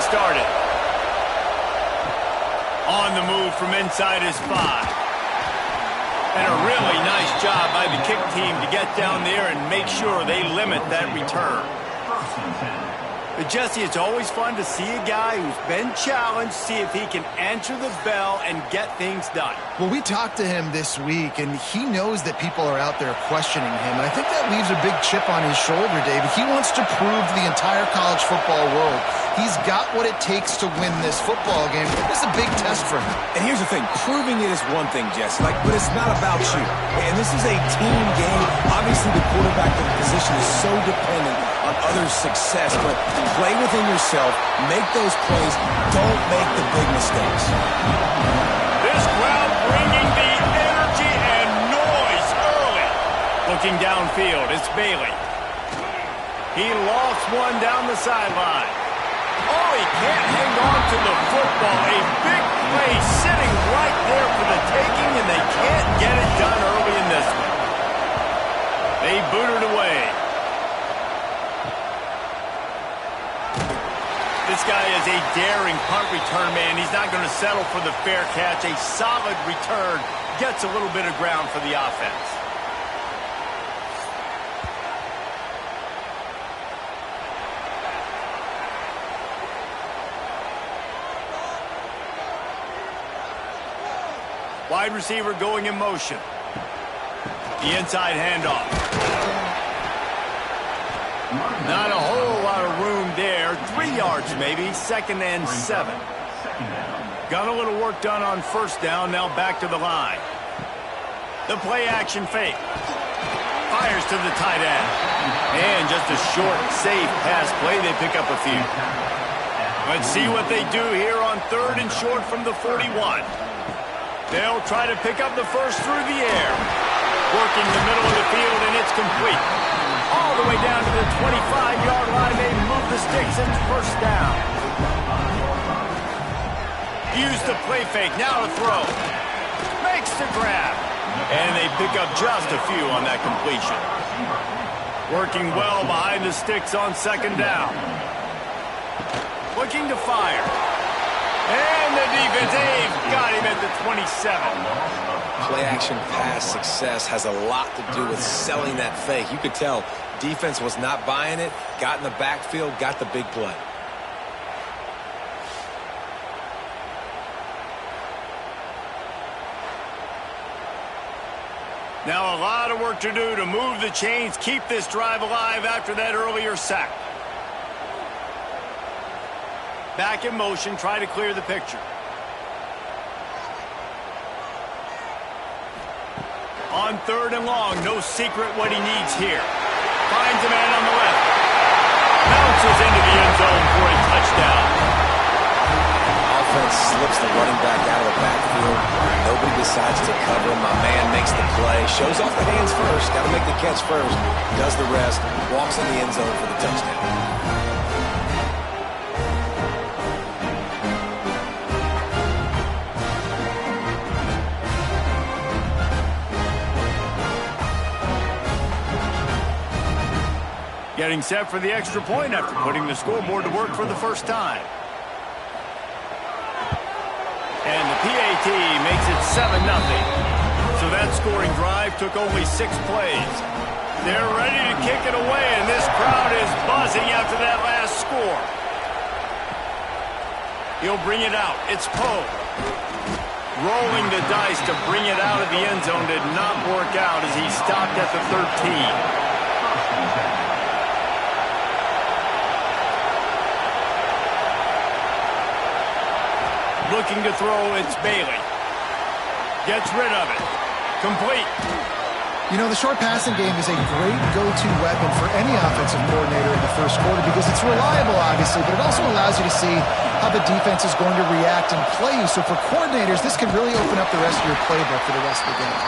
started. On the move from inside his 5. And a really nice job by the kick team to get down there and make sure they limit that return. But Jesse, it's always fun to see a guy who's been challenged, see if he can answer the bell and get things done. Well, we talked to him this week, and he knows that people are out there questioning him. And I think that leaves a big chip on his shoulder, David. He wants to prove to the entire college football world he's got what it takes to win this football game. This is a big test for him. And here's the thing. Proving it is one thing, Jesse, but it's not about you. And this is a team game. Obviously, the quarterback position is so dependent on others' success, but play within yourself, make those plays, don't make the big mistakes. This crowd bringing the energy and noise early. Looking downfield, it's Bailey. He lost one down the sideline. Oh, he can't hang on to the football. A big play sitting right there for the taking, and they can't get it done early in this one. They boot it away. This guy is a daring punt return man. He's not going to settle for the fair catch. A solid return gets a little bit of ground for the offense. Wide receiver going in motion. The inside handoff. Not a whole lot of room there. 3 yards maybe. 2nd and 7. Got a little work done on 1st down. Now back to the line. The play action fake. Fires to the tight end. And just a short, safe pass play. They pick up a few. Let's see what they do here on 3rd and short from the 41. They'll try to pick up the first through the air. Working the middle of the field, and it's complete. All the way down to the 25-yard line. They move the sticks. It's 1st down. Use the play fake. Now to throw. Makes the grab. And they pick up just a few on that completion. Working well behind the sticks on 2nd down. Looking to fire. And the defense, they've got him at the 27. Play-action pass success has a lot to do with selling that fake. You could tell defense was not buying it, got in the backfield, got the big play. Now a lot of work to do to move the chains, keep this drive alive after that earlier sack. Back in motion, try to clear the picture. On 3rd and long, no secret what he needs here. Finds a man on the left. Bounces into the end zone for a touchdown. Offense slips the running back out of the backfield. Nobody decides to cover him. My man makes the play. Shows off the hands first. Got to make the catch first. Does the rest. Walks in the end zone for the touchdown. Getting set for the extra point after putting the scoreboard to work for the first time. And the PAT makes it 7-0. So that scoring drive took only 6 plays. They're ready to kick it away, and this crowd is buzzing after that last score. He'll bring it out. It's Poe. Rolling the dice to bring it out of the end zone did not work out as he stopped at the 13. Looking to throw, it's Bailey. Gets rid of it. Complete. You know, the short passing game is a great go-to weapon for any offensive coordinator in the first quarter because it's reliable, obviously, but it also allows you to see how the defense is going to react and play you. So for coordinators, this can really open up the rest of your playbook for the rest of the game.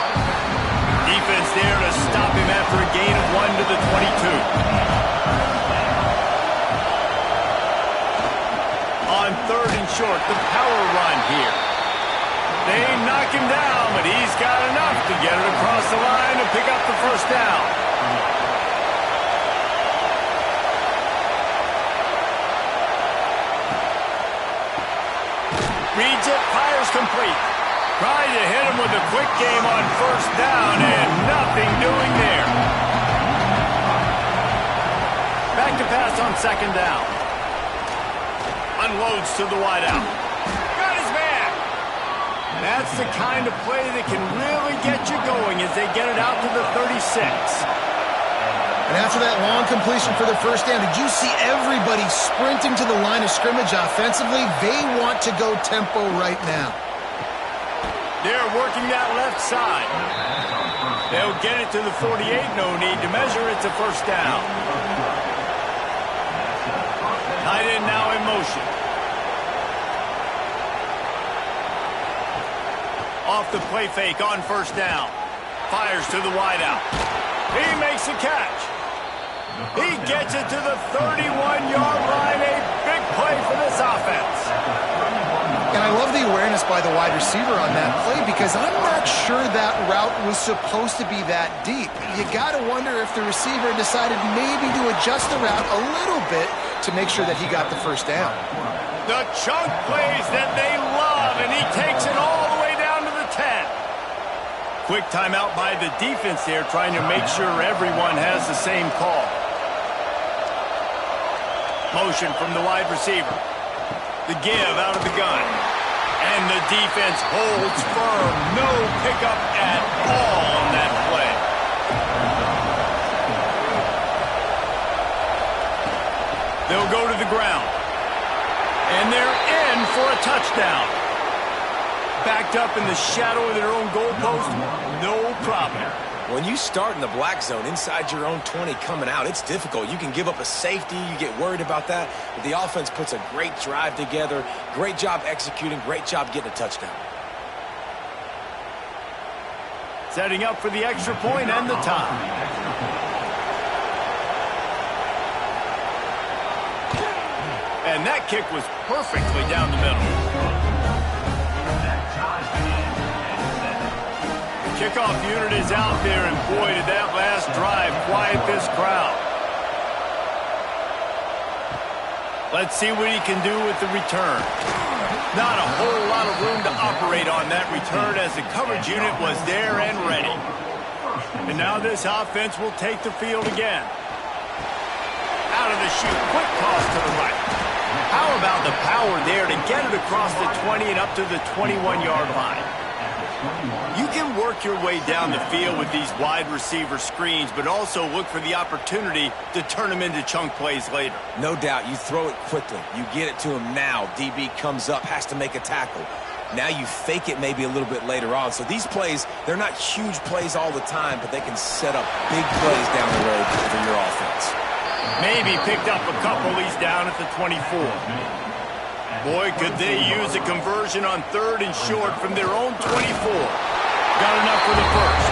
Defense there to stop him after a gain of 1 to the 22. On 3rd and short, the power run here. They knock him down, but he's got enough to get it across the line and pick up the 1st down. Reads it, fires complete. Trying to hit him with a quick game on first down, and nothing doing there. Back to pass on second down. Unloads to the wideout. Got his man. That's the kind of play that can really get you going as they get it out to the 36. And after that long completion for the first down, did you see everybody sprinting to the line of scrimmage offensively? They want to go tempo right now. They're working that left side. They'll get it to the 48. No need to measure. It's a first down. Tight end now in motion. Off the play fake on first down. Fires to the wideout. He makes a catch. He gets it to the 31-yard line. A big play for this offense. And I love the awareness by the wide receiver on that play because I'm not sure that route was supposed to be that deep. You got to wonder if the receiver decided maybe to adjust the route a little bit to make sure that he got the first down. The chunk plays that they love, and he takes it all the way down to the 10. Quick timeout by the defense there, trying to make sure everyone has the same call. Motion from the wide receiver. The give out of the gun. And the defense holds firm. No pickup at all on that play. They'll go to the ground. And they're in for a touchdown. Backed up in the shadow of their own goalpost, no problem. When you start in the black zone inside your own 20 coming out, it's difficult. You can give up a safety. You get worried about that. But the offense puts a great drive together. Great job executing. Great job getting a touchdown. Setting up for the extra point and the tie. And that kick was perfectly down the middle. Kickoff unit is out there, and boy, did that last drive quiet this crowd. Let's see what he can do with the return. Not a whole lot of room to operate on that return as the coverage unit was there and ready. And now this offense will take the field again. Out of the chute, quick toss to the right. How about the power there to get it across the 20 and up to the 21-yard line? You can work your way down the field with these wide receiver screens, but also look for the opportunity to turn them into chunk plays later. No doubt, you throw it quickly. You get it to him now. DB comes up, has to make a tackle. Now you fake it maybe a little bit later on. So these plays, they're not huge plays all the time, but they can set up big plays down the road for your offense. Maybe picked up a couple. He's down at the 24. Boy, could they use a conversion on third and short from their own 24. Got enough for the first.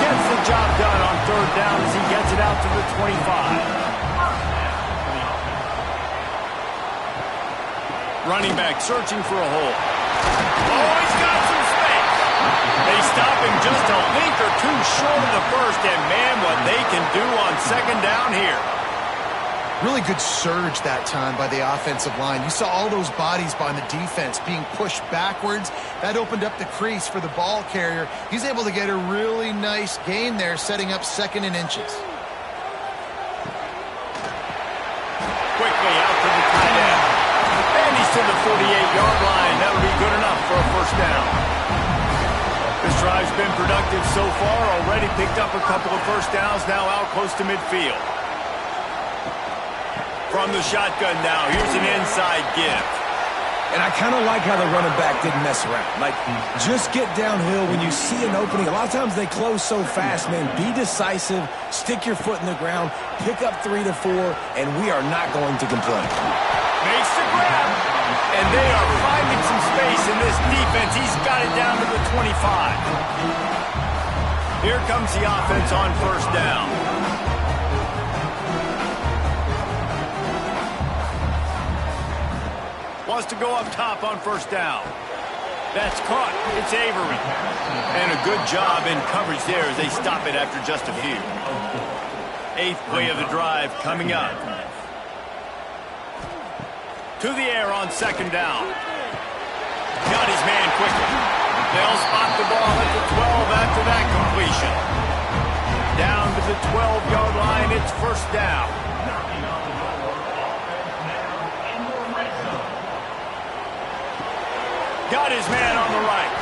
Gets the job done on third down as he gets it out to the 25. Running back searching for a hole. Oh, he's got some space. They stop him just a link or two short of the first, and man, what they can do on second down here. Really good surge that time by the offensive line. You saw all those bodies by the defense being pushed backwards. That opened up the crease for the ball carrier. He's able to get a really nice gain there, setting up second and inches. Quickly out to the tight end. And he's to the 48-yard line. That'll be good enough for a first down. This drive's been productive so far. Already picked up a couple of first downs, now out close to midfield. From the shotgun now, here's an inside give. And I kind of like how the running back didn't mess around. Like, just get downhill when you see an opening. A lot of times they close so fast, man. Be decisive, stick your foot in the ground, pick up 3 to 4, and we are not going to complain. Makes the grab. And they are finding some space in this defense. He's got it down to the 25. Here comes the offense on first down. Wants to go up top on first down. That's caught. It's Avery. And a good job in coverage there as they stop it after just a few. 8th play of the drive coming up. To the air on second down. his man quickly. They'll spot the ball at the 12 after that completion. Down to the 12-yard line, it's first down. Got his man on the right.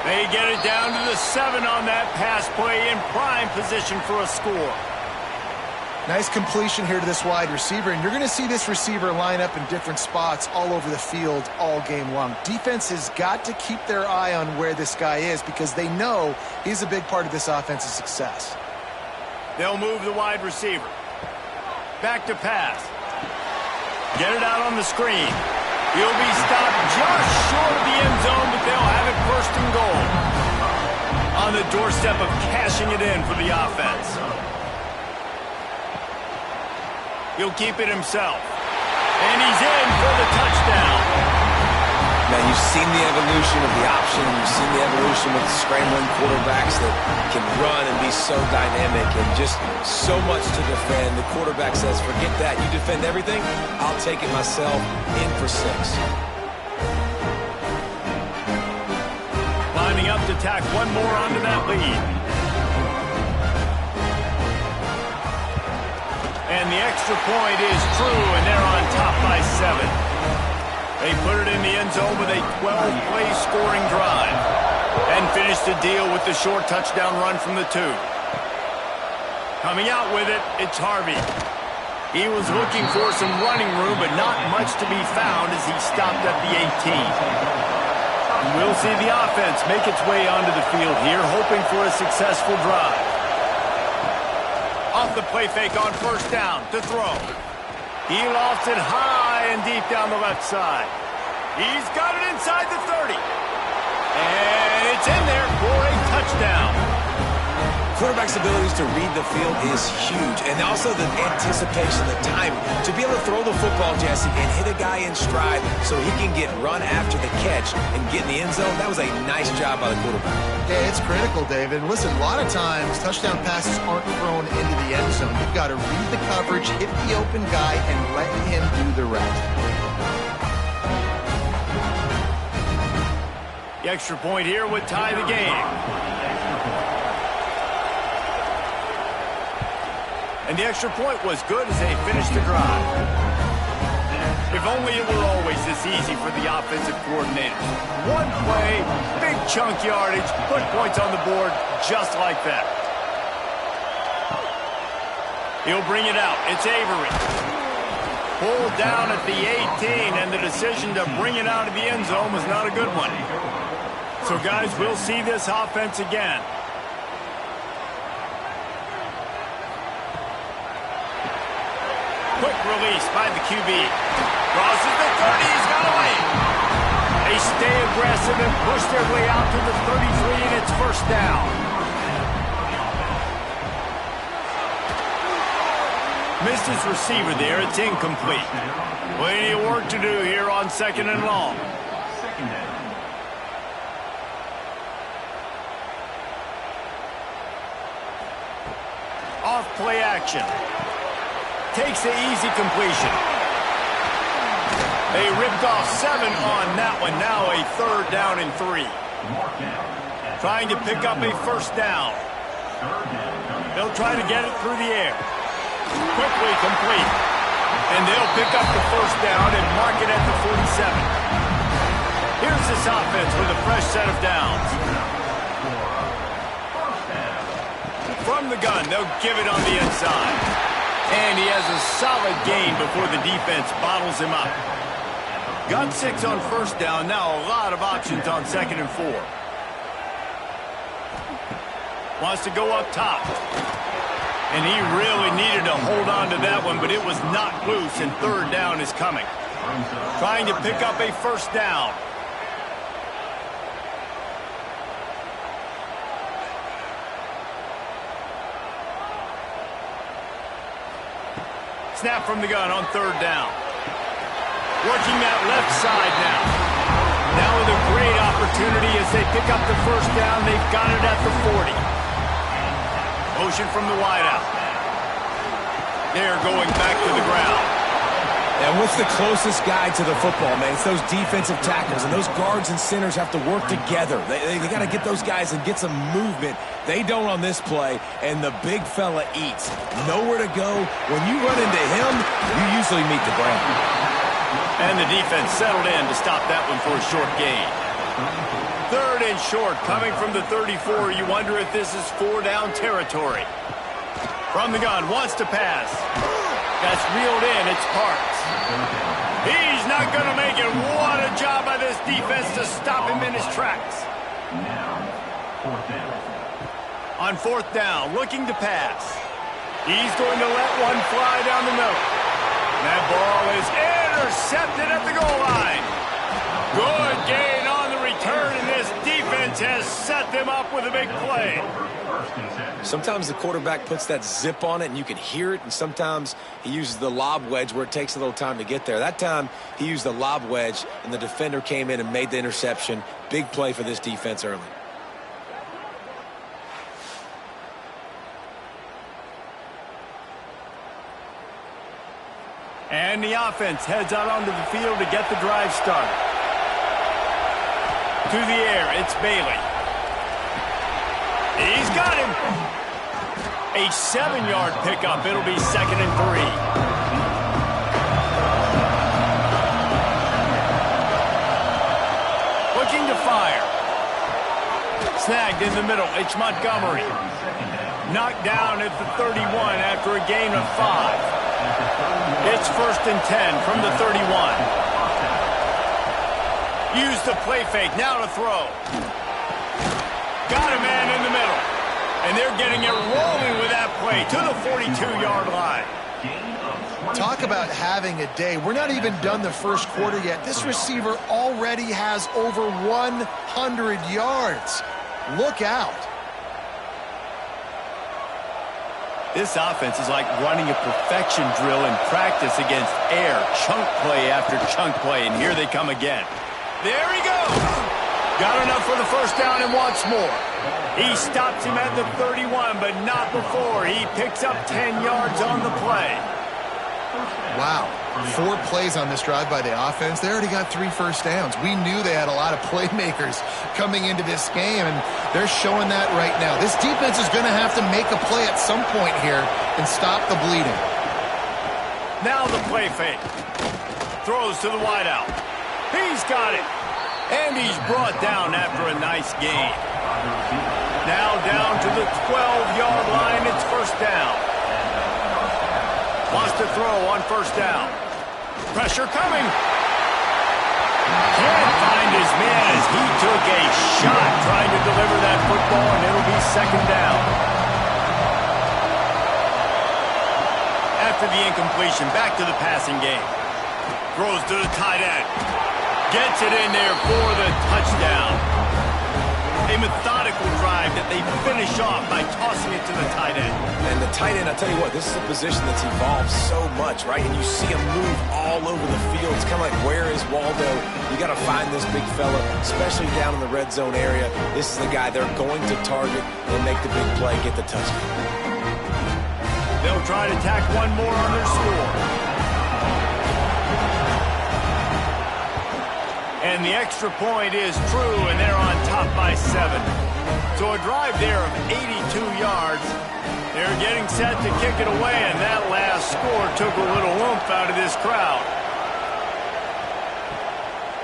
They get it down to the 7 on that pass play in prime position for a score. Nice completion here to this wide receiver, and you're going to see this receiver line up in different spots all over the field all game long. Defense has got to keep their eye on where this guy is because they know he's a big part of this offense's success. They'll move the wide receiver. Back to pass. Get it out on the screen. He'll be stopped just short of the end zone, but they'll have it first and goal. On the doorstep of cashing it in for the offense. He'll keep it himself. And he's in for the touchdown. Now, you've seen the evolution of the option. You've seen the evolution with scrambling quarterbacks that can run and be so dynamic and just so much to defend. The quarterback says, forget that. You defend everything, I'll take it myself. In for 6. Lining up to tack one more onto that lead. And the extra point is true, and they're on top by 7. They put it in the end zone with a 12-play scoring drive and finish the deal with the short touchdown run from the 2. Coming out with it, it's Harvey. He was looking for some running room, but not much to be found as he stopped at the 18. We'll see the offense make its way onto the field here, hoping for a successful drive. Off the play fake on first down to throw. He lofts it high and deep down the left side. He's got it inside the 30. And it's in there for a touchdown. Quarterback's abilities to read the field is huge. And also the anticipation, the timing. To be able to throw the football, Jesse, and hit a guy in stride so he can get run after the catch and get in the end zone, that was a nice job by the quarterback. Yeah, it's critical, David. Listen, a lot of times touchdown passes aren't thrown into the end zone. You've got to read the coverage, hit the open guy, and let him do the rest. The extra point here would tie the game. And the extra point was good as they finished the drive. If only it were always this easy for the offensive coordinator. One play, big chunk yardage, put points on the board just like that. He'll bring it out. It's Avery. Pulled down at the 18, and the decision to bring it out of the end zone was not a good one. So, guys, we'll see this offense again. Quick release by the QB. Crosses the 30. He's got away. They stay aggressive and push their way out to the 33, and it's first down. Missed his receiver there. It's incomplete. Plenty of work to do here on 2nd and long. Off play action. Takes the easy completion. They ripped off 7 on that one. Now a 3rd down and 3. Trying to pick up a first down. They'll try to get it through the air. Quickly complete. And they'll pick up the first down and mark it at the 47. Here's this offense with a fresh set of downs. From the gun, they'll give it on the inside. And he has a solid gain before the defense bottles him up. Got 6 on first down. Now a lot of options on 2nd and 4. Wants to go up top. And he really needed to hold on to that one, but it was knocked loose, and 3rd down is coming. Trying to pick up a first down. Snap from the gun on 3rd down. Working that left side now. Now with a great opportunity as they pick up the first down. They've got it at the 40. Motion from the wideout. They're going back to the ground. And what's the closest guy to the football, man? It's those defensive tackles, and those guards and centers have to work together. They got to get those guys and get some movement. They don't on this play, and the big fella eats. Nowhere to go. When you run into him, you usually meet the ground. And the defense settled in to stop that one for a short gain. 3rd and short, coming from the 34. You wonder if this is 4-down territory. From the gun, wants to pass. That's reeled in, it's Parks. He's not going to make it. What a job by this defense to stop him in his tracks. On 4th down, looking to pass. He's going to let one fly down the middle. That ball is intercepted at the goal line. Good gain on the return, and this defense has set them up with a big play. Sometimes the quarterback puts that zip on it and you can hear it, and sometimes he uses the lob wedge where it takes a little time to get there. That time he used the lob wedge and the defender came in and made the interception. Big play for this defense early. And the offense heads out onto the field to get the drive started. To the air, it's Bailey. He's got him. A 7-yard pickup. It'll be 2nd and 3. Looking to fire. Snagged in the middle. It's Montgomery. Knocked down at the 31 after a gain of 5. It's 1st and 10 from the 31. Use the play fake. Now to throw. Got a man in the middle. And they're getting it rolling with that play to the 42-yard line. Talk about having a day. We're not even done the first quarter yet. This receiver already has over 100 yards. Look out. This offense is like running a perfection drill in practice against air. Chunk play after chunk play, and here they come again. There he goes. Got enough for the 1st down and wants more. He stops him at the 31, but not before. He picks up 10 yards on the play. Wow. 4 plays on this drive by the offense. They already got 3 first downs. We knew they had a lot of playmakers coming into this game, and they're showing that right now. This defense is going to have to make a play at some point here and stop the bleeding. Now the play fake. Throws to the wideout. He's got it. And he's brought down after a nice gain. Now down to the 12-yard line. It's 1st down. Wants to throw on 1st down. Pressure coming. Can't find his man as he took a shot trying to deliver that football, and it'll be 2nd down. After the incompletion, back to the passing game. Throws to the tight end. Gets it in there for the touchdown. A methodical drive that they finish off by tossing it to the tight end. And the tight end, I'll tell you what, this is a position that's evolved so much, right? And you see him move all over the field. It's kind of like, where is Waldo? You got to find this big fella, especially down in the red zone area. This is the guy they're going to target and make the big play, get the touchdown. They'll try to tack one more on their score. And the extra point is true, and they're on top by 7. So a drive there of 82 yards. They're getting set to kick it away, and that last score took a little oomph out of this crowd.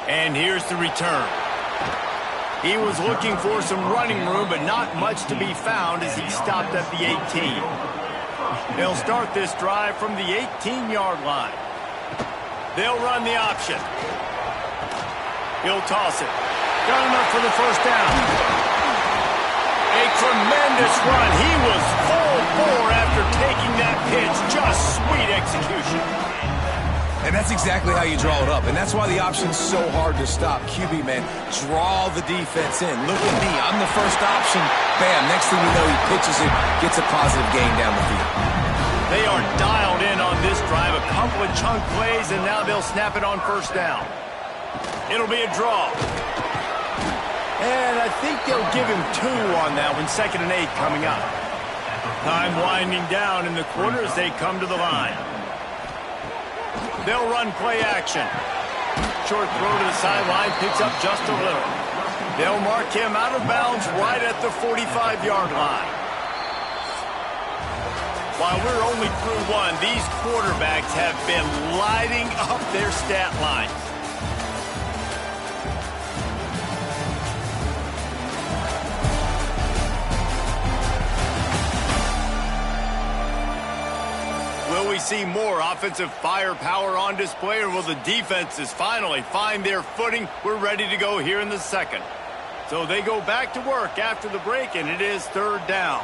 And here's the return. He was looking for some running room, but not much to be found as he stopped at the 18. They'll start this drive from the 18-yard line. They'll run the option. He'll toss it. Got enough for the 1st down. A tremendous run. He was full bore after taking that pitch. Just sweet execution. And that's exactly how you draw it up. And that's why the option's so hard to stop. QB, man, draw the defense in. Look at me. I'm the first option. Bam. Next thing you know, he pitches it, gets a positive gain down the field. They are dialed in on this drive. A couple of chunk plays, and now they'll snap it on 1st down. It'll be a draw. And I think they'll give him 2 on that one. 2nd and 8 coming up. Time winding down in the quarter as they come to the line. They'll run play action. Short throw to the sideline, picks up just a little. They'll mark him out of bounds right at the 45-yard line. While we're only through one, these quarterbacks have been lighting up their stat lines. Will we see more offensive firepower on display, or will the defenses finally find their footing? We're ready to go here in the second. So they go back to work after the break, and it is third down.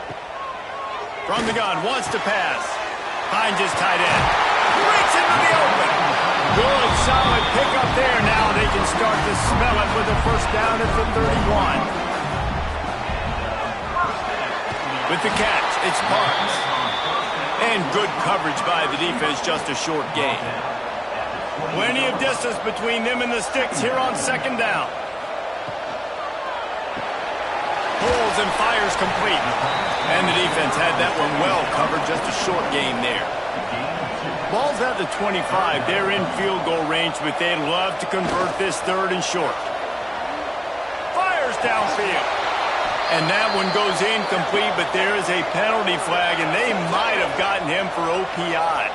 From the gun, wants to pass. Finds his tight end. Breaks into the open. Good, solid pickup there. Now they can start to smell it with a first down at the 31. With the catch, it's Parks. And good coverage by the defense, just a short gain. Plenty of distance between them and the sticks here on second down. Pulls and fires complete. And the defense had that one well covered, just a short gain there. Ball's at the 25. They're in field goal range, but they'd love to convert this third and short. Fires downfield. And that one goes incomplete, but there is a penalty flag, and they might have gotten him for OPI.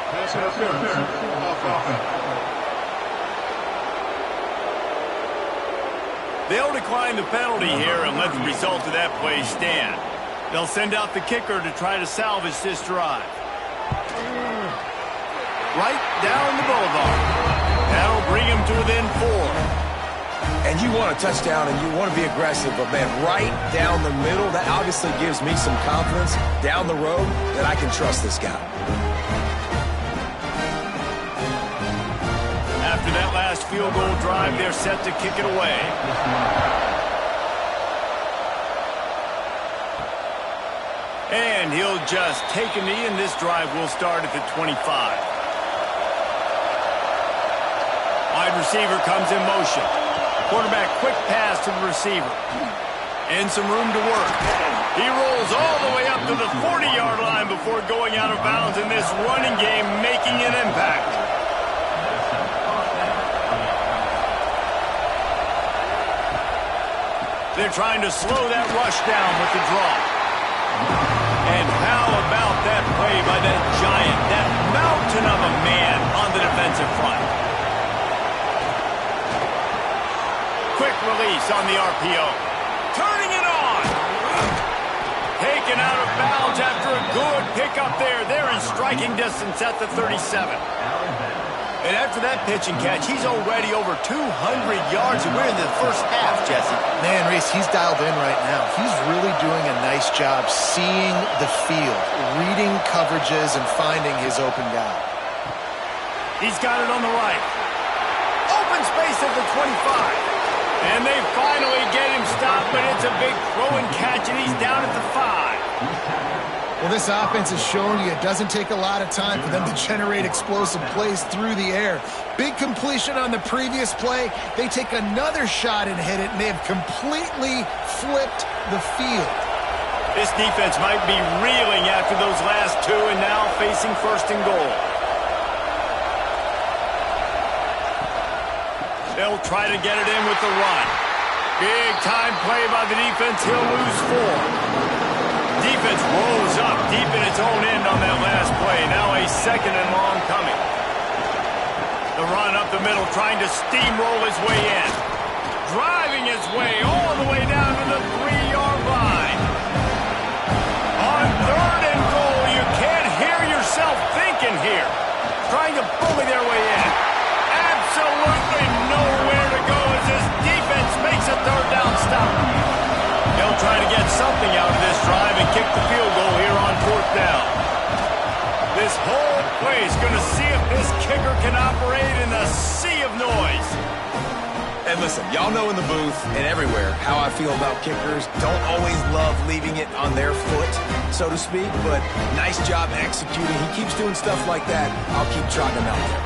They'll decline the penalty here and let the result of that play stand. They'll send out the kicker to try to salvage this drive. Right down the boulevard. That'll bring him to within 4. And you want a touchdown and you want to be aggressive, but man, right down the middle, that obviously gives me some confidence down the road that I can trust this guy. After that last field goal drive, they're set to kick it away. And he'll just take a knee, and this drive will start at the 25. Wide receiver comes in motion. Quarterback quick pass to the receiver. And some room to work. He rolls all the way up to the 40-yard line before going out of bounds in this running game, making an impact. They're trying to slow that rush down with the draw. And how about that play by that giant, that mountain of a man on the defensive front? Quick release on the RPO. Turning it on. Taken out of bounds after a good pickup there. They're in striking distance at the 37. And after that pitch and catch, he's already over 200 yards, and we're in the first half, Jesse. Man, Reese, he's dialed in right now. He's really doing a nice job seeing the field, reading coverages, and finding his open guy. He's got it on the right. Open space at the 25. And they finally get him stopped, but it's a big throw and catch, and he's down at the 5. Well, this offense has shown you it doesn't take a lot of time for them to generate explosive plays through the air. Big completion on the previous play. They take another shot and hit it, and they have completely flipped the field. This defense might be reeling after those last two, and now facing first and goal. They'll try to get it in with the run. Big time play by the defense. He'll lose 4. Defense rolls up deep in its own end on that last play. Now a second and long coming. The run up the middle, trying to steamroll his way in. Driving his way all the way down to the 3-yard line. On third and goal, you can't hear yourself thinking here. Trying to bully their way in. Absolutely nowhere to go as this defense makes a third down stop. They'll try to get something out of this drive and kick the field goal here on fourth down. This whole play is going to see if this kicker can operate in the sea of noise. And listen, y'all know in the booth and everywhere how I feel about kickers. Don't always love leaving it on their foot, so to speak, but nice job executing. He keeps doing stuff like that. I'll keep trotting him out there.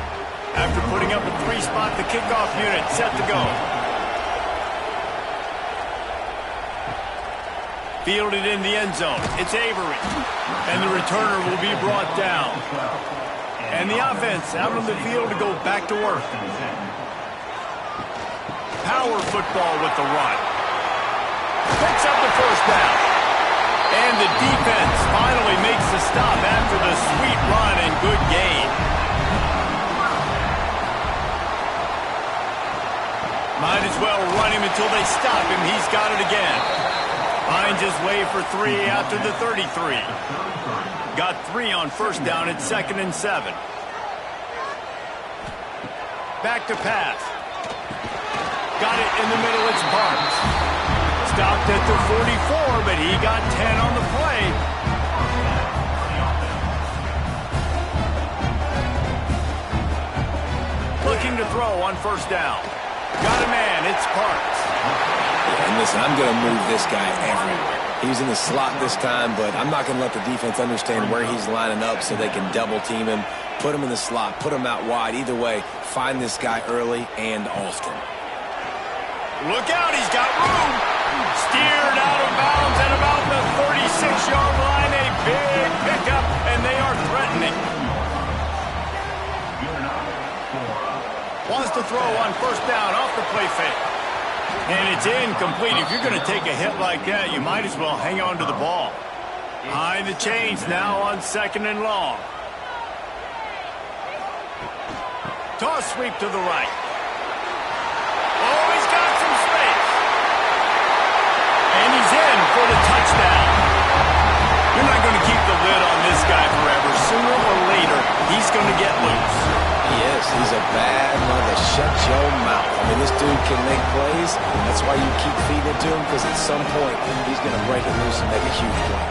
After putting up a 3-spot, the kickoff unit set to go. Fielded in the end zone. It's Avery. And the returner will be brought down. And the offense out on the field to go back to work. Power football with the run. Picks up the first down. And the defense finally makes the stop after the sweet run and good gain. Might as well run him until they stop him. He's got it again. Finds his way for 3 after the 33. Got 3 on first down at 2nd and 7. Back to pass. Got it in the middle. It's Barnes. Stopped at the 44, but he got 10 on the play. Looking to throw on first down. Got a man. It's Parks. And listen, I'm going to move this guy everywhere. He's in the slot this time, but I'm not going to let the defense understand where he's lining up so they can double team him, put him in the slot, put him out wide. Either way, find this guy early and often. Look out, he's got room. Steered out of bounds at about the 36-yard line. A big pickup, and they are threatening. Wants to throw on first down off the play fake. And it's incomplete. If you're going to take a hit like that, you might as well hang on to the ball. High the chains now on 2nd and long. Toss sweep to the right. Oh, he's got some space. And he's in for the touchdown. You're not going to keep the lid on this guy forever. Sooner or later, he's going to get loose. He is. He's a bad mother. Shut your mouth. I mean, this dude can make plays. That's why you keep feeding it to him, because at some point, he's going to break it loose and make a huge play.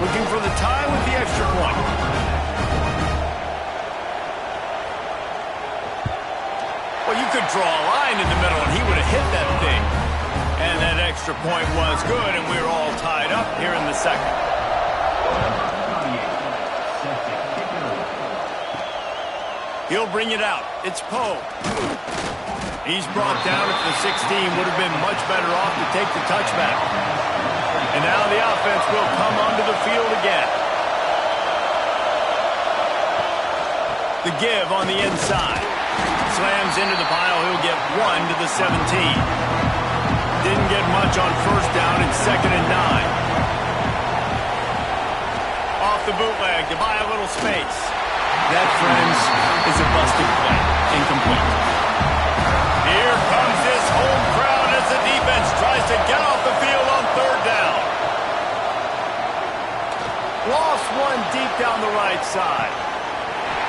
Looking for the tie with the extra point. Well, you could draw a line in the middle, and he would have hit that thing. And that extra point was good, and we're all tied up here in the second. He'll bring it out. It's Poe. He's brought down at the 16. Would have been much better off to take the touchback. And now the offense will come onto the field again. The give on the inside. Slams into the pile. He'll get 1 to the 17. Didn't get much on first down and 2nd and 9. Off the bootleg to buy a little space. That, friends, is a busted play. Incomplete. Here comes this home crowd as the defense tries to get off the field on 3rd down. Lost one deep down the right side.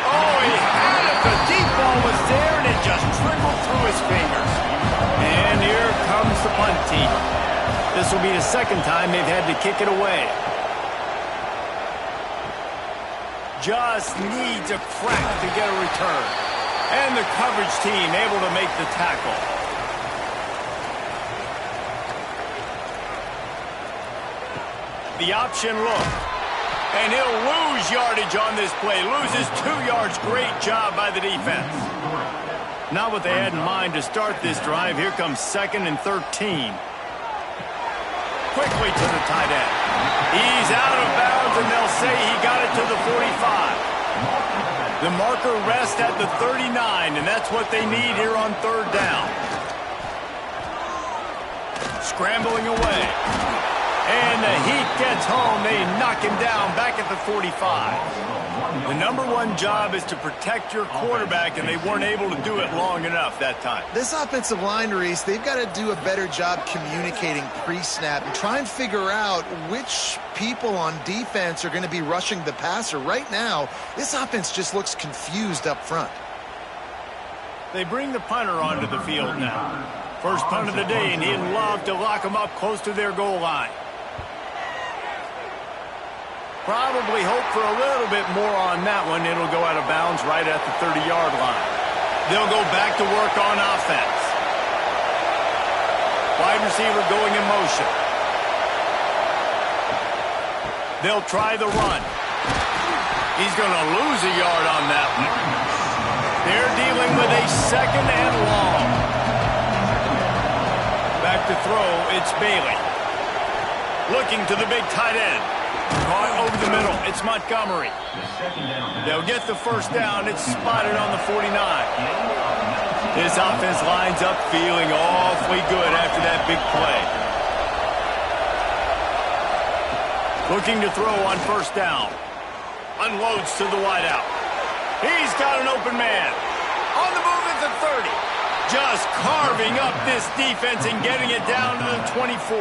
Oh, he had it. The deep ball was there, and it just trickled through his fingers. And here comes the punt team. This will be the 2nd time they've had to kick it away. Just needs a crack to get a return. And the coverage team able to make the tackle. The option look. And he'll lose yardage on this play. Loses 2 yards. Great job by the defense. Not what they had in mind to start this drive. Here comes 2nd and 13. Quickly to the tight end. He's out of bounds, and they'll say he got it to the 45. The marker rests at the 39, and that's what they need here on 3rd down. Scrambling away. And the heat gets home. They knock him down back at the 45. The #1 job is to protect your quarterback, and they weren't able to do it long enough that time. This offensive line, Reese, they've got to do a better job communicating pre-snap and try and figure out which people on defense are going to be rushing the passer. Right now, this offense just looks confused up front. They bring the punter onto the field now. First punt of the day, and he'd love to lock them up close to their goal line. Probably hope for a little bit more on that one. It'll go out of bounds right at the 30-yard line. They'll go back to work on offense. Wide receiver going in motion. They'll try the run. He's going to lose a yard on that one. They're dealing with a 2nd and long. Back to throw, it's Bailey. Looking to the big tight end. Caught over the middle, it's Montgomery. They'll get the first down, it's spotted on the 49. This offense lines up feeling awfully good after that big play. Looking to throw on first down. Unloads to the wideout. He's got an open man. On the move at the 30. Just carving up this defense and getting it down to the 24.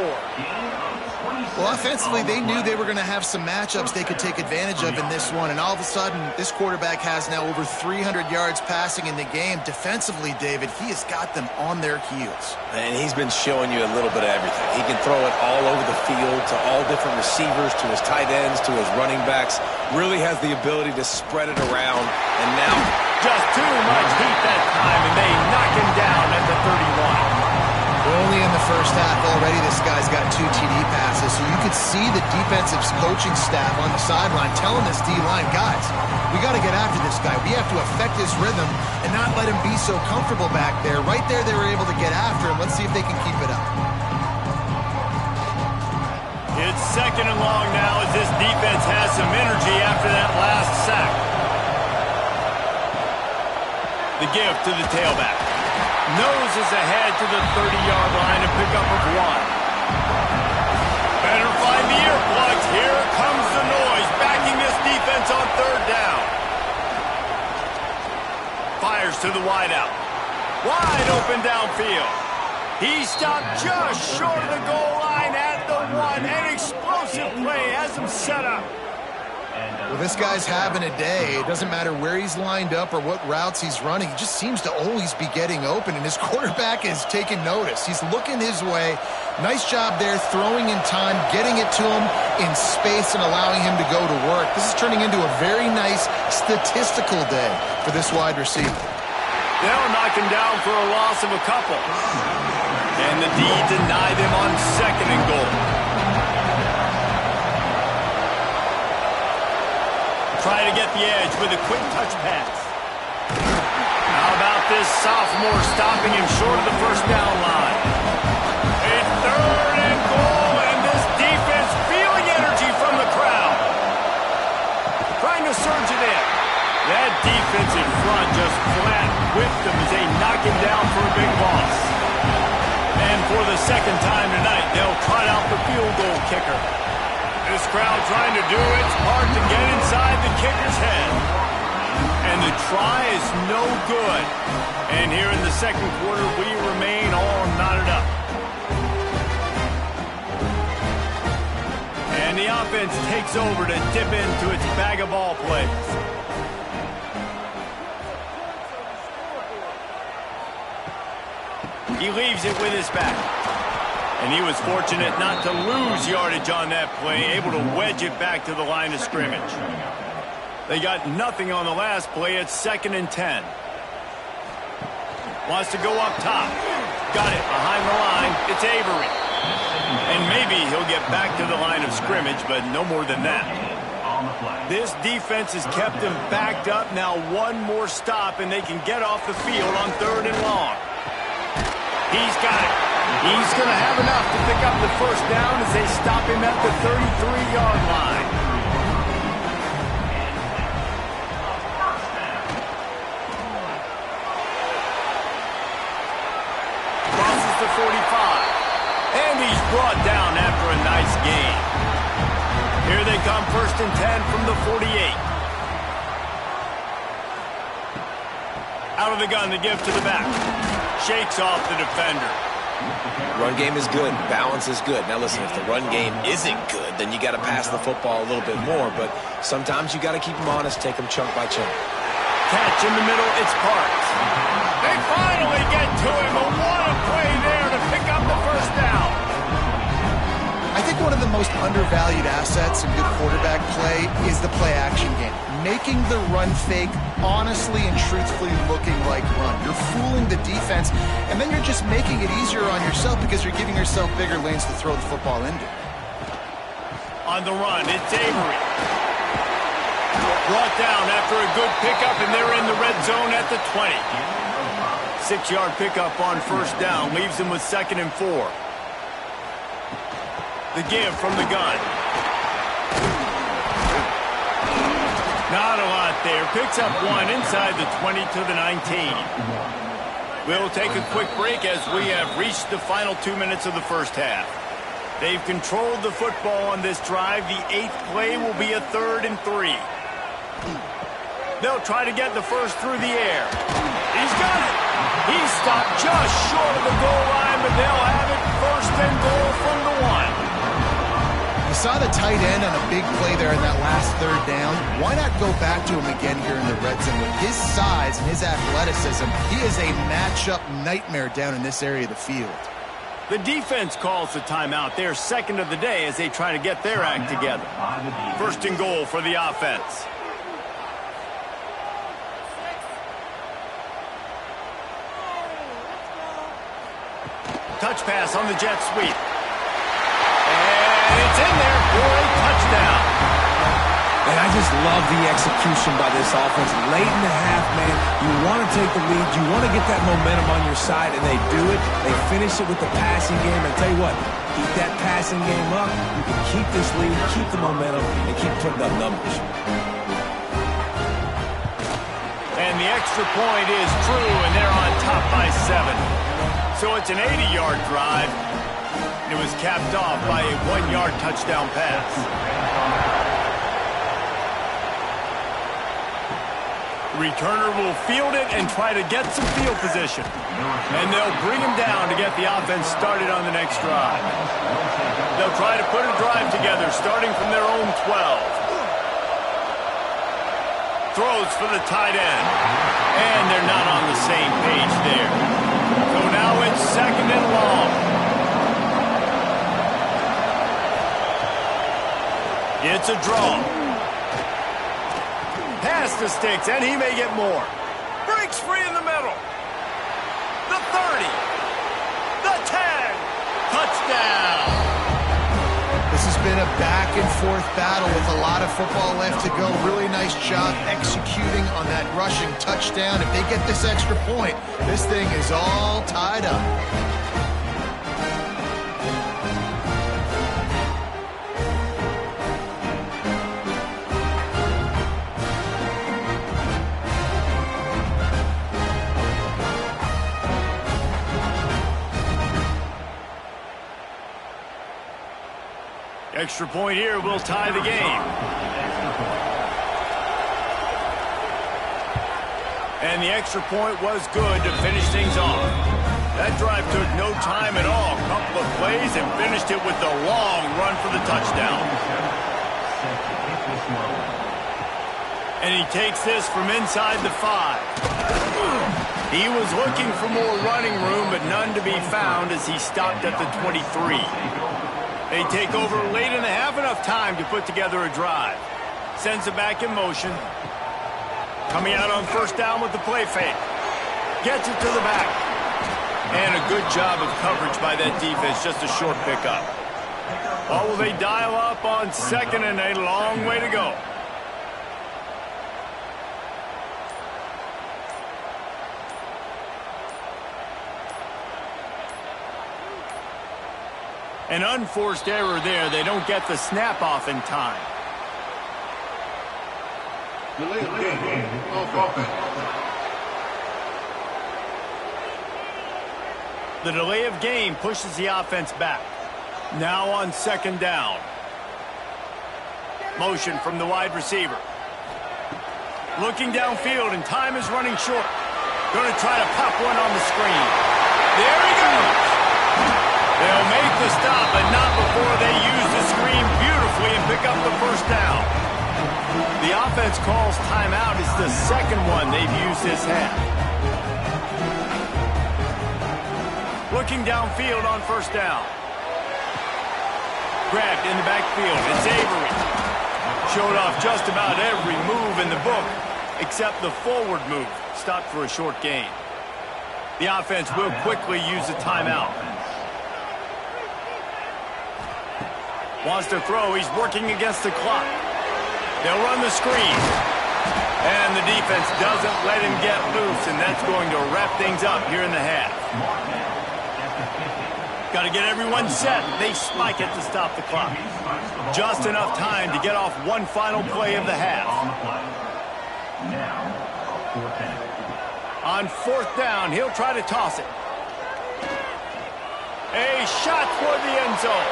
Well, offensively, they knew they were going to have some matchups they could take advantage of in this one, and all of a sudden, this quarterback has now over 300 yards passing in the game. Defensively, David, he has got them on their heels. And he's been showing you a little bit of everything. He can throw it all over the field to all different receivers, to his tight ends, to his running backs. Really has the ability to spread it around, and now just too much heat that time, and they knock him down at the 31. Only in the first half already, this guy's got 2 TD passes, so you could see the defensive coaching staff on the sideline telling this D-line, guys, we got to get after this guy. We have to affect his rhythm and not let him be so comfortable back there. Right there, they were able to get after him. Let's see if they can keep it up. It's second and long now as this defense has some energy after that last sack. The give to the tailback. Noses ahead to the 30-yard line to pick up of 1. Better find the earplugs. Here comes the noise, backing this defense on third down. Fires to the wideout. Wide open downfield. He stopped just short of the goal line at the 1. An explosive play has him set up. Well, this guy's having a day. It doesn't matter where he's lined up or what routes he's running. He just seems to always be getting open, and his quarterback is taking notice. He's looking his way. Nice job there, throwing in time, getting it to him in space and allowing him to go to work. This is turning into a very nice statistical day for this wide receiver. They'll knock him down for a loss of a couple. And the D denied him on second and goal. Try to get the edge with a quick touch pass. How about this sophomore stopping him short of the first down line? It's third and goal, and this defense feeling energy from the crowd. Trying to surge it in. That defensive front just flat whipped him as they knock him down for a big loss. And for the second time tonight, they'll trot out the field goal kicker. This crowd trying to do its part to get inside the kicker's head. And the try is no good. And here in the second quarter, we remain all knotted up. And the offense takes over to dip into its bag of ball plays. He leaves it with his back. And he was fortunate not to lose yardage on that play, able to wedge it back to the line of scrimmage. They got nothing on the last play. It's 2nd and 10. Wants to go up top. Got it behind the line. It's Avery. And maybe he'll get back to the line of scrimmage, but no more than that. This defense has kept them backed up. Now one more stop, and they can get off the field on 3rd and long. He's got it. He's going to have enough to pick up the first down as they stop him at the 33-yard line. Crosses the 45. And he's brought down after a nice gain. Here they come, 1st and 10 from the 48. Out of the gun, the give to the back. Shakes off the defender. Run game is good. Balance is good. Now listen, if the run game isn't good, then you got to pass the football a little bit more. But sometimes you got to keep them honest, take them chunk by chunk. Catch in the middle, it's Parks. They finally get to him, but what a play there to pick up the first down. I think one of the most undervalued assets in good quarterback play is the play-action game. Making the run fake honestly and truthfully looking like run. You're fooling the defense, and then you're just making it easier on yourself because you're giving yourself bigger lanes to throw the football into. On the run, it's Avery. Brought down after a good pickup, and they're in the red zone at the 20. 6-yard pickup on first down leaves him with 2nd and 4. The give from the gun. Not a lot there. Picks up 1 inside the 20 to the 19. We'll take a quick break as we have reached the final 2 minutes of the first half. They've controlled the football on this drive. The 8th play will be a 3rd and 3. They'll try to get the first through the air. He's got it. He's stopped just short of the goal line, but they'll have it 1st and goal from the 1. You saw the tight end on a big play there in that last 3rd down. Why not go back to him again here in the red zone? With his size and his athleticism, he is a matchup nightmare down in this area of the field. The defense calls the timeout. They're 2nd of the day as they try to get their act together. 1st and goal for the offense. Touch pass on the jet sweep. And it's in there for a touchdown. And I just love the execution by this offense. Late in the half, man, you want to take the lead. You want to get that momentum on your side, and they do it. They finish it with the passing game. And tell you what, keep that passing game up. You can keep this lead, keep the momentum, and keep putting up numbers. And the extra point is true, and they're on top by 7. So it's an 80-yard drive. It was capped off by a 1-yard touchdown pass. Returner will field it and try to get some field position. And they'll bring him down to get the offense started on the next drive. They'll try to put a drive together starting from their own 12. Throws for the tight end. And they're not on the same page there. So now it's 2nd and long. It's a draw. Pass to Sticks, and he may get more. Breaks free in the middle. The 30. The 10. Touchdown. This has been a back-and-forth battle with a lot of football left to go. Really nice job executing on that rushing touchdown. If they get this extra point, this thing is all tied up. Extra point here will tie the game. And the extra point was good to finish things off. That drive took no time at all. A couple of plays and finished it with a long run for the touchdown. And he takes this from inside the 5. He was looking for more running room, but none to be found as he stopped at the 23. They take over late in the half, enough time to put together a drive. Sends it back in motion. Coming out on first down with the play fake. Gets it to the back. And a good job of coverage by that defense, just a short pickup. Or will they dial up on 2nd and a long way to go? An unforced error there. They don't get the snap off in time. Delay of game. The delay of game pushes the offense back. Now on 2nd down. Motion from the wide receiver. Looking downfield, and time is running short. Going to try to pop one on the screen. There he goes. They'll make the stop, but not before they use the screen beautifully and pick up the first down. The offense calls timeout. It's the 2nd one they've used this half. Looking downfield on first down. Grabbed in the backfield. It's Avery. Showed off just about every move in the book, except the forward move. Stopped for a short gain. The offense will quickly use a timeout. Wants to throw. He's working against the clock. They'll run the screen. And the defense doesn't let him get loose, and that's going to wrap things up here in the half. Got to get everyone set. They spike it to stop the clock. Just enough time to get off one final play of the half. On fourth down, he'll try to toss it. A shot toward the end zone.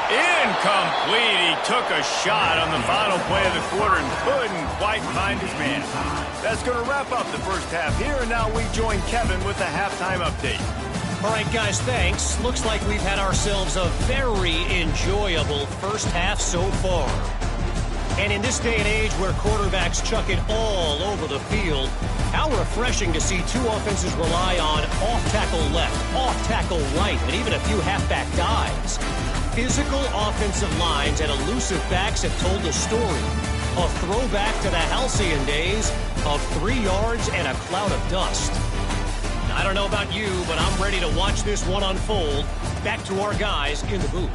Incomplete. He took a shot on the final play of the quarter and couldn't quite find his man. That's going to wrap up the first half here, and now we join Kevin with the halftime update. All right, guys, thanks. Looks like we've had ourselves a very enjoyable first half so far. And in this day and age where quarterbacks chuck it all over the field, how refreshing to see two offenses rely on off-tackle left, off-tackle right, and even a few halfback dives. Physical offensive lines and elusive backs have told the story. A throwback to the halcyon days of 3 yards and a cloud of dust. I don't know about you, but I'm ready to watch this one unfold. Back to our guys in the booth.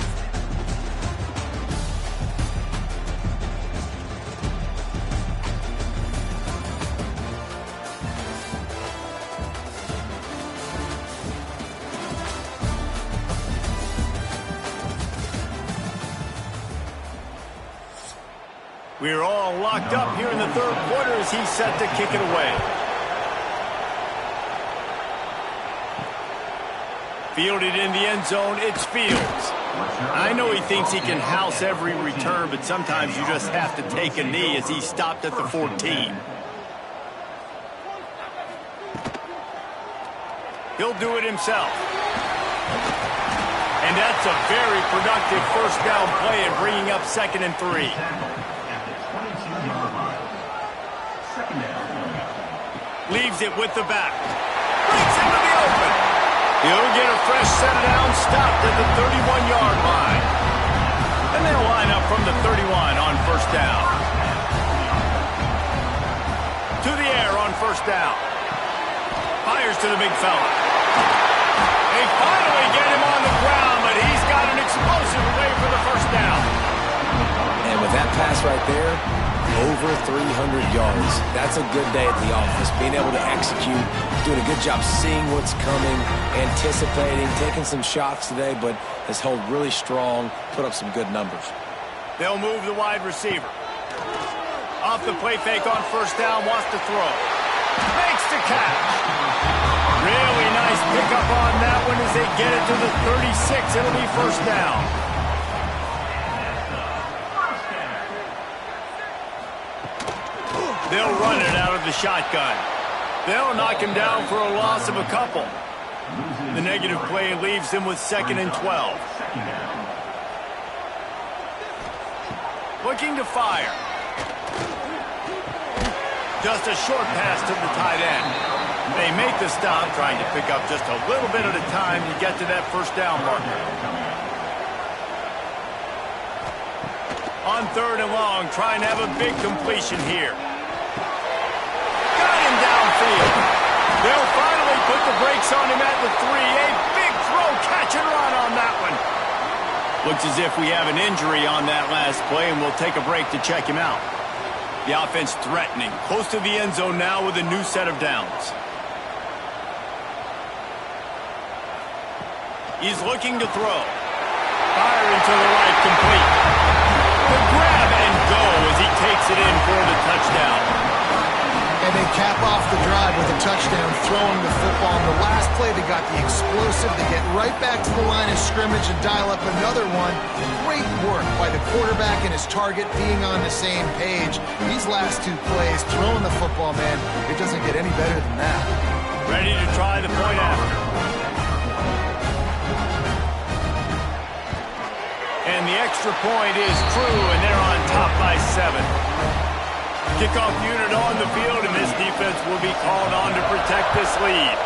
We're all locked up here in the third quarter as he's set to kick it away. Fielded in the end zone, it's Fields. I know he thinks he can house every return, but sometimes you just have to take a knee as he stopped at the 14. He'll do it himself. And that's a very productive first down play and bringing up 2nd and 3. Leaves it with the back. Breaks into the open. He'll get a fresh set down, stopped at the 31-yard line. And they'll line up from the 31 on first down. To the air on first down. Fires to the big fella. They finally get him on the ground, but he's got an explosive play for the first down. And with that pass right there, over 300 yards. That's a good day at the office. Being able to execute, doing a good job seeing what's coming, anticipating, taking some shots today, but has held really strong, put up some good numbers. They'll move the wide receiver. Off the play fake on first down, wants to throw. Makes the catch. Really nice pickup on that one as they get it to the 36. It'll be first down. They'll run it out of the shotgun. They'll knock him down for a loss of a couple. The negative play leaves him with 2nd and 12. Looking to fire. Just a short pass to the tight end. They make the stop, trying to pick up just a little bit at a time to get to that first down marker. On 3rd and long, trying to have a big completion here. Got him downfield. They'll finally put the brakes on him at the 3. A big throw, catch and run on that one. Looks as if we have an injury on that last play, and we'll take a break to check him out. The offense threatening, close to the end zone now with a new set of downs. He's looking to throw. Firing to the right, complete. The grab and go as he takes it in for the touchdown. And they cap off the drive with a touchdown, throwing the football. In the last play, they got the explosive. They get right back to the line of scrimmage and dial up another one. Great work by the quarterback and his target being on the same page. These last 2 plays, throwing the football, man, it doesn't get any better than that. Ready to try the point after. And the extra point is true, and they're on top by 7. Kickoff unit on the field, and this defense will be called on to protect this lead.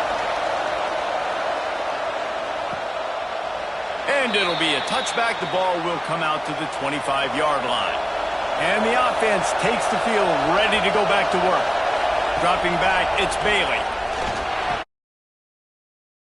And it'll be a touchback. The ball will come out to the 25-yard line. And the offense takes the field, ready to go back to work. Dropping back, it's Bailey.